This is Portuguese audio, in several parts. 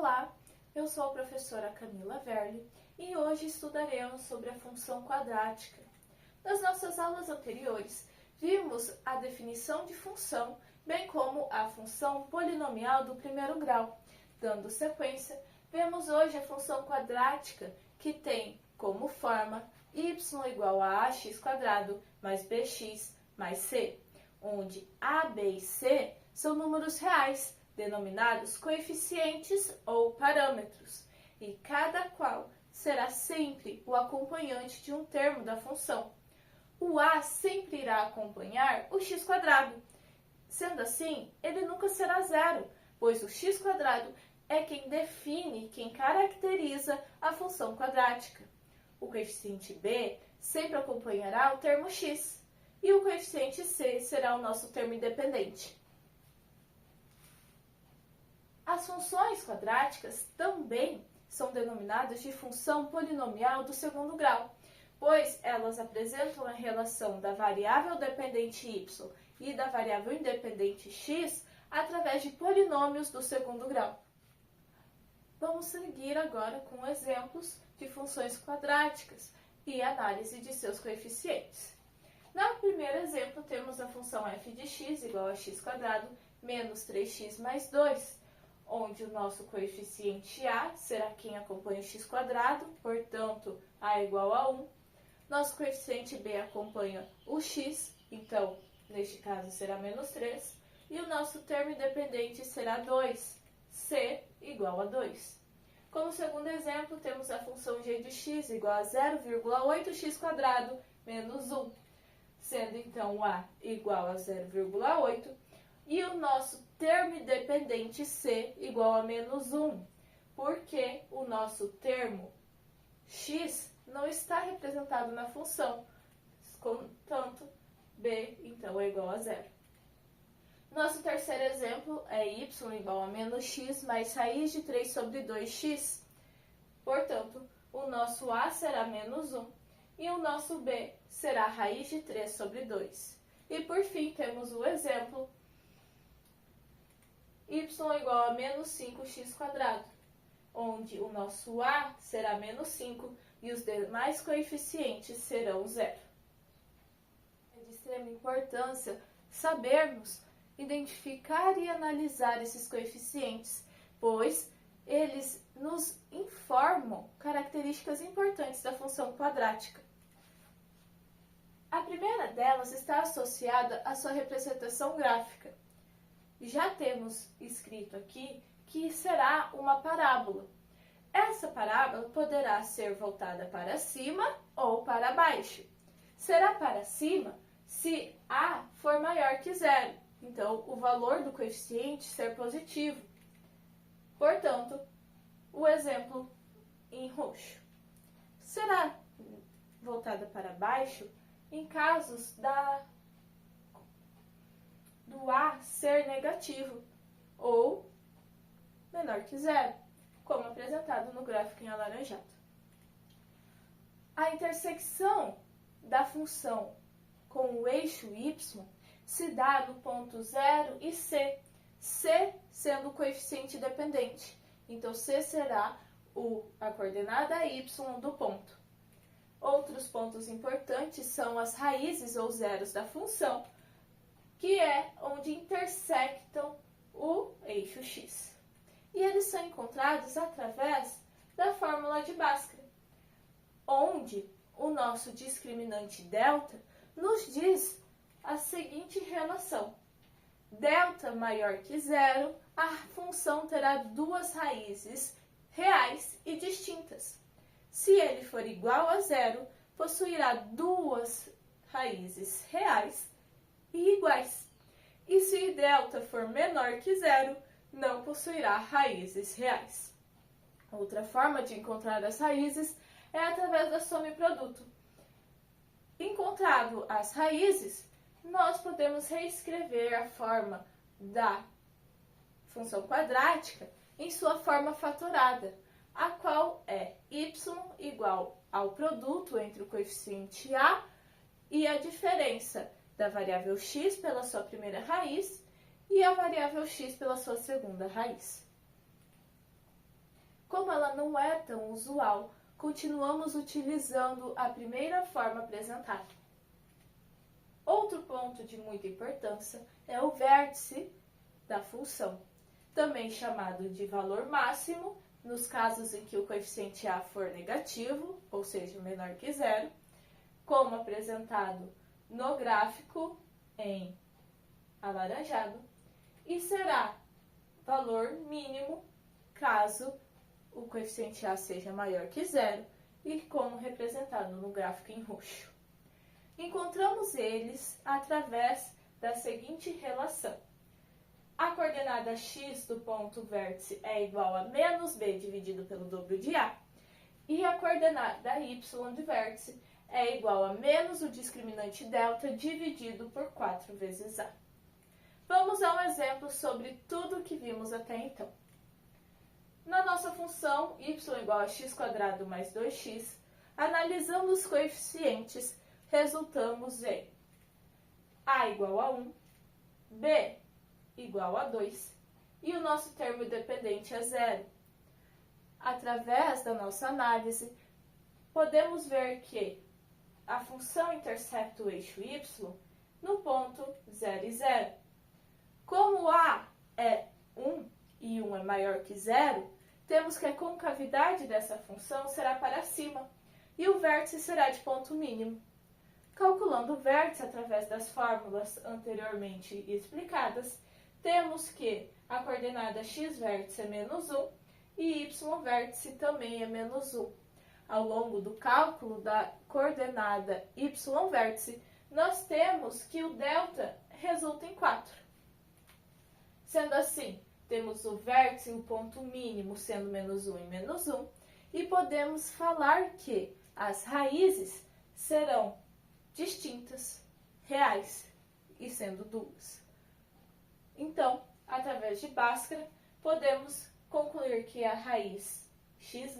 Olá, eu sou a professora Camila Verli e hoje estudaremos sobre a função quadrática. Nas nossas aulas anteriores, vimos a definição de função, bem como a função polinomial do primeiro grau. Dando sequência, vemos hoje a função quadrática, que tem como forma y igual a ax² mais bx mais c, onde a, b e c são números reais, denominados coeficientes ou parâmetros, e cada qual será sempre o acompanhante de um termo da função. O a sempre irá acompanhar o x². Sendo assim, ele nunca será zero, pois o x² é quem define, quem caracteriza a função quadrática. O coeficiente b sempre acompanhará o termo x, e o coeficiente c será o nosso termo independente. As funções quadráticas também são denominadas de função polinomial do segundo grau, pois elas apresentam a relação da variável dependente y e da variável independente x através de polinômios do segundo grau. Vamos seguir agora com exemplos de funções quadráticas e análise de seus coeficientes. No primeiro exemplo, temos a função f de x igual a x² menos 3x mais 2, onde o nosso coeficiente a será quem acompanha o x², portanto, a igual a 1. Nosso coeficiente b acompanha o x, então, neste caso, será menos 3. E o nosso termo independente será 2, c igual a 2. Como segundo exemplo, temos a função g de x igual a 0,8x² menos 1, sendo então a igual a 0,8. E o nosso termo independente c igual a menos 1, porque o nosso termo x não está representado na função, portanto, b então é igual a 0. Nosso terceiro exemplo é y igual a menos x mais raiz de 3 sobre 2x, portanto, o nosso a será menos 1 e o nosso b será raiz de 3 sobre 2. E por fim, temos o exemplo y igual a menos 5x², onde o nosso a será menos 5 e os demais coeficientes serão 0. É de extrema importância sabermos identificar e analisar esses coeficientes, pois eles nos informam características importantes da função quadrática. A primeira delas está associada à sua representação gráfica. Já temos escrito aqui que será uma parábola. Essa parábola poderá ser voltada para cima ou para baixo. Será para cima se a for maior que zero, então o valor do coeficiente ser positivo. Portanto, o exemplo em roxo. Será voltada para baixo em casos do a ser negativo ou menor que zero, como apresentado no gráfico em alaranjado. A intersecção da função com o eixo y se dá no ponto 0 e c, c sendo o coeficiente dependente. Então, c será a coordenada y do ponto. Outros pontos importantes são as raízes ou zeros da função, que é onde intersectam o eixo x. E eles são encontrados através da fórmula de Bhaskara, onde o nosso discriminante delta nos diz a seguinte relação. Delta maior que zero, a função terá duas raízes reais e distintas. Se ele for igual a zero, possuirá duas raízes reais e iguais. E se delta for menor que zero, não possuirá raízes reais. Outra forma de encontrar as raízes é através da soma e produto. Encontrado as raízes, nós podemos reescrever a forma da função quadrática em sua forma fatorada, a qual é y igual ao produto entre o coeficiente a e a diferença da variável x pela sua primeira raiz e a variável x pela sua segunda raiz. como ela não é tão usual, continuamos utilizando a primeira forma apresentada. Outro ponto de muita importância é o vértice da função, também chamado de valor máximo, nos casos em que o coeficiente A for negativo, ou seja, menor que zero, como apresentado no gráfico em alaranjado, e será valor mínimo caso o coeficiente A seja maior que zero, e como representado no gráfico em roxo. Encontramos eles através da seguinte relação. A coordenada x do ponto vértice é igual a menos b dividido pelo dobro de A, e a coordenada y de vértice é igual a menos o discriminante delta dividido por 4 vezes A. Vamos a um exemplo sobre tudo o que vimos até então. Na nossa função y igual a x² mais 2x, analisando os coeficientes, resultamos em A igual a 1, B igual a 2 e o nosso termo dependente é zero. Através da nossa análise, podemos ver que a função intercepta o eixo y no ponto 0 e 0. Como A é 1 e 1 é maior que 0, temos que a concavidade dessa função será para cima e o vértice será de ponto mínimo. Calculando o vértice através das fórmulas anteriormente explicadas, temos que a coordenada x vértice é menos 1 e y vértice também é menos 1. Ao longo do cálculo da coordenada y vértice, nós temos que o delta resulta em 4. Sendo assim, temos o vértice e o ponto mínimo sendo menos 1 e menos 1, e podemos falar que as raízes serão distintas, reais e sendo duas. Então, através de Bhaskara, podemos concluir que a raiz x'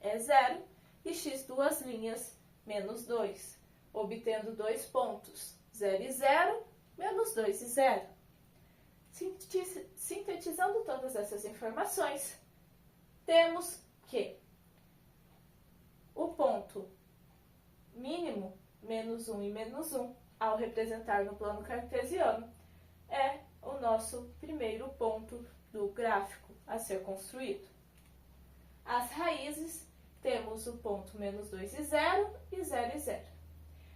é 0 e x duas linhas menos 2, obtendo dois pontos, 0 e 0, menos 2 e 0. Sintetizando todas essas informações, temos que o ponto mínimo, menos 1 e menos 1, ao representar no plano cartesiano, é o nosso primeiro ponto do gráfico a ser construído. As raízes, temos o ponto menos 2 e 0 e 0 e 0.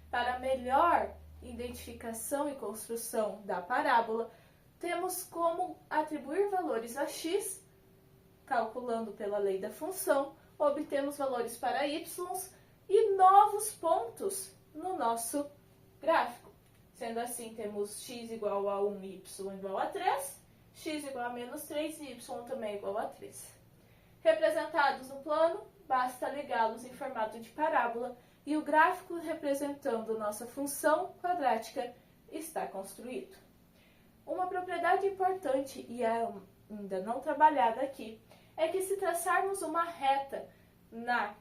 Para melhor identificação e construção da parábola, temos como atribuir valores a x, calculando pela lei da função, obtemos valores para y e novos pontos no nosso gráfico. Sendo assim, temos x igual a 1 e y igual a 3, x igual a menos 3 e y também igual a 3. Representados no plano, basta ligá-los em formato de parábola e o gráfico representando nossa função quadrática está construído. Uma propriedade importante e ainda não trabalhada aqui é que se traçarmos uma reta na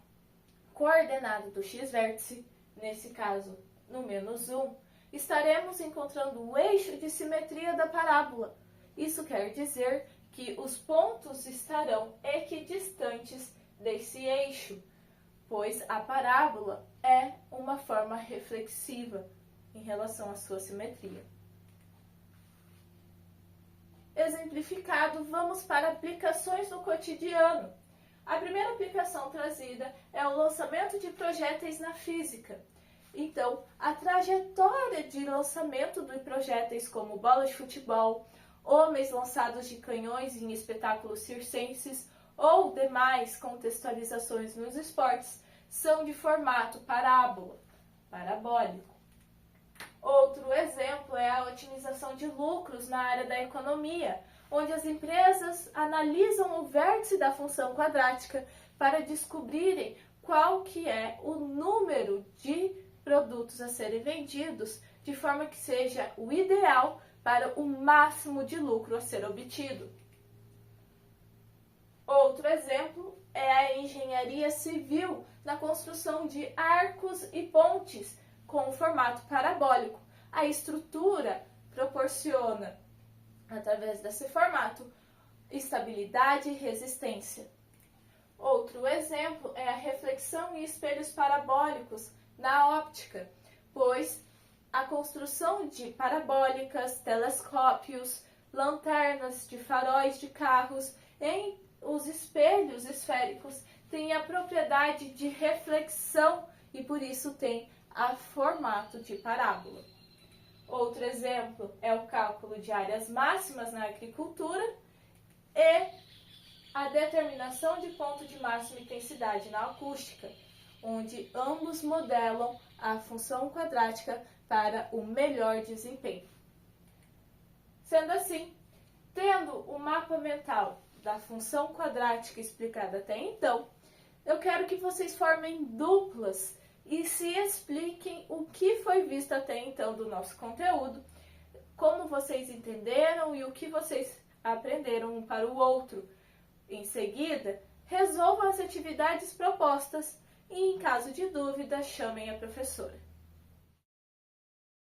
coordenada do x-vértice, nesse caso no menos 1, estaremos encontrando o eixo de simetria da parábola. Isso quer dizer que os pontos estarão equidistantes desse eixo, pois a parábola é uma forma reflexiva em relação à sua simetria. Exemplificado, vamos para aplicações no cotidiano. A primeira aplicação trazida é o lançamento de projéteis na física. Então, a trajetória de lançamento de projéteis como bolas de futebol, homens lançados de canhões em espetáculos circenses ou demais contextualizações nos esportes são de formato parabólico. Outro exemplo é a otimização de lucros na área da economia, onde as empresas analisam o vértice da função quadrática para descobrirem qual que é o número de produtos a serem vendidos, de forma que seja o ideal para o máximo de lucro a ser obtido. Outro exemplo é a engenharia civil na construção de arcos e pontes com formato parabólico. A estrutura proporciona, através desse formato, estabilidade e resistência. Outro exemplo é a reflexão em espelhos parabólicos na óptica, pois a construção de parabólicas, telescópios, lanternas de faróis de carros em os espelhos esféricos têm a propriedade de reflexão e por isso tem a formato de parábola. Outro exemplo é o cálculo de áreas máximas na agricultura e a determinação de ponto de máxima intensidade na acústica, onde ambos modelam a função quadrática para o melhor desempenho. Sendo assim, tendo o mapa mental da função quadrática explicada até então, eu quero que vocês formem duplas e se expliquem o que foi visto até então do nosso conteúdo, como vocês entenderam e o que vocês aprenderam um para o outro. Em seguida, resolvam as atividades propostas e, em caso de dúvida, chamem a professora.